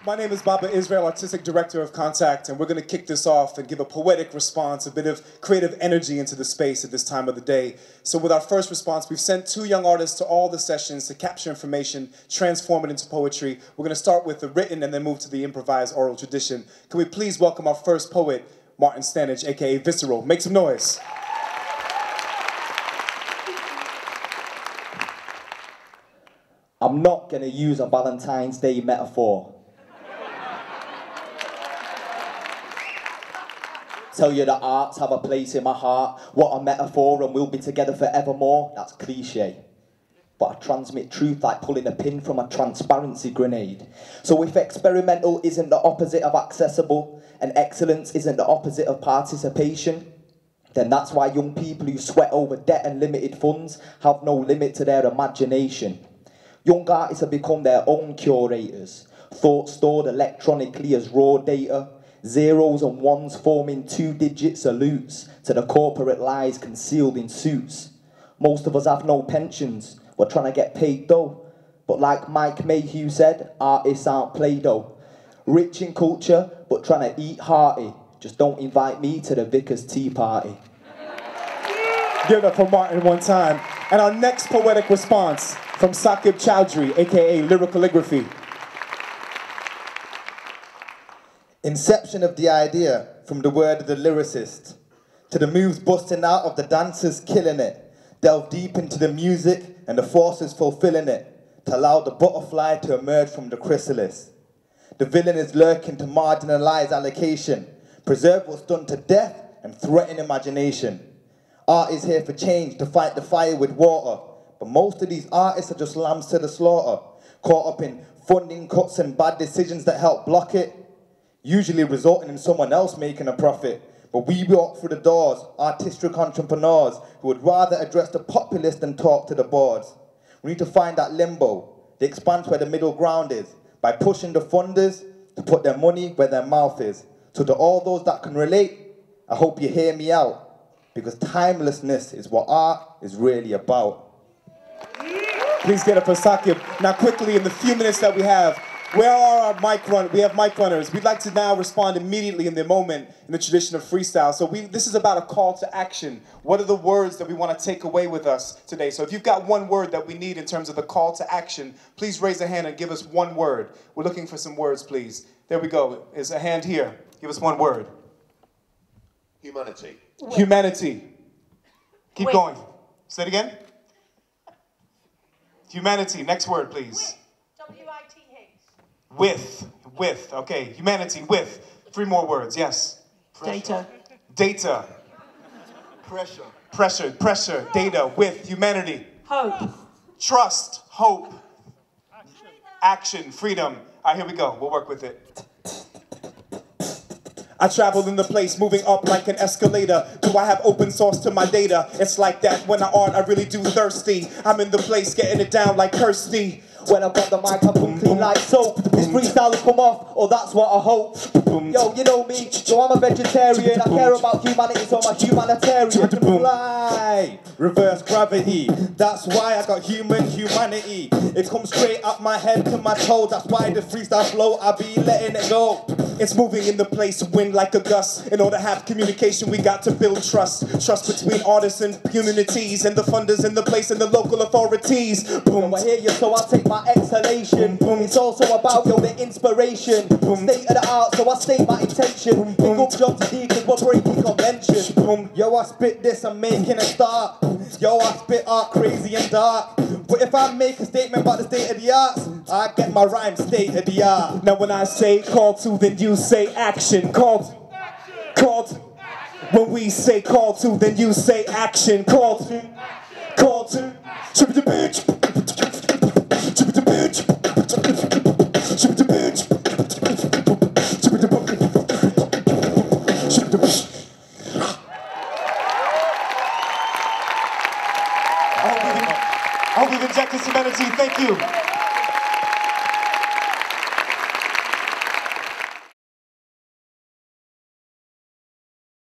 My name is Baba Israel, Artistic Director of Contact, and we're going to kick this off and give a poetic response, a bit of creative energy into the space at this time of the day. So with our first response, we've sent 2 young artists to all the sessions to capture information, transform it into poetry. We're going to start with the written and then move to the improvised oral tradition. Can we please welcome our first poet, Martin Stanage, aka Visceral. Make some noise. I'm not going to use a Valentine's Day metaphor. Tell you the arts have a place in my heart. What a metaphor, and we'll be together forevermore. That's cliche. But I transmit truth like pulling a pin from a transparency grenade. So if experimental isn't the opposite of accessible, and excellence isn't the opposite of participation, then that's why young people who sweat over debt and limited funds have no limit to their imagination. Young artists have become their own curators, thoughts stored electronically as raw data, zeros and ones forming 2-digit salutes to the corporate lies concealed in suits. Most of us have no pensions, we're trying to get paid though. But like Mike Mayhew said, artists aren't Play-Doh. Rich in culture, but trying to eat hearty. Just don't invite me to the Vicar's tea party. Give it up for Martin one time. And our next poetic response from Saqib Chowdhury, aka Lyricalligraphy. Inception of the idea, from the word of the lyricist, to the moves busting out of the dancers killing it, delve deep into the music and the forces fulfilling it, to allow the butterfly to emerge from the chrysalis. The villain is lurking to marginalize allocation, preserve what's done to death and threaten imagination. Art is here for change, to fight the fire with water, but most of these artists are just lambs to the slaughter, caught up in funding cuts and bad decisions that help block it, usually resulting in someone else making a profit. But we walk through the doors, artistic entrepreneurs who would rather address the populace than talk to the boards. We need to find that limbo, the expanse where the middle ground is, by pushing the funders to put their money where their mouth is. So to all those that can relate, I hope you hear me out, because timelessness is what art is really about. Please get up for Saqib. Now quickly, in the few minutes that we have, where are our mic runners? We have mic runners. We'd like to now respond immediately in the moment in the tradition of freestyle. So this is about a call to action. What are the words that we want to take away with us today? So if you've got one word that we need in terms of the call to action, please raise a hand and give us one word. We're looking for some words, please. There we go. There's a hand here. Give us one word. Humanity. Humanity. Keep going. Say it again. Humanity. Next word, please. With, okay. Humanity, with. 3 more words, yes. Data. Data. Pressure, data, with, humanity. Hope. Trust, hope. Action, freedom. All right, here we go. We'll work with it. I travel in the place, moving up like an escalator. Do I have open source to my data? It's like that when I art, I really do thirsty. I'm in the place, getting it down like Kirsty. When I got the mic, I put clean like soap. This freestyle will come off, or that's what I hope. Yo, you know me, so I'm a vegetarian. I care about humanity, so I'm a humanitarian. Fly, reverse gravity. That's why I got humanity. It comes straight up my head to my toes. That's why the freestyle flow, I be letting it go. It's moving in the place, wind like a gust. In order to have communication, we got to build trust. Trust between artists and communities, and the funders in the place and the local authorities. Boom. I hear you, so I'll take my exhalation. It's also about, yo, the inspiration. State of the art, so I state my intention. Big up John to D, cause we're breaking convention. Yo, I spit this, I'm making a start. Yo, I spit art crazy and dark. But if I make a statement about the state of the arts, I get my rhyme state of the art. Now when I say call to, then you say action. Call to. When we say call to, then you say action. Call to. Trip the bitch. Trip the bitch. Trip the bitch. Trip the bitch. I hope we've injected some energy. Thank you.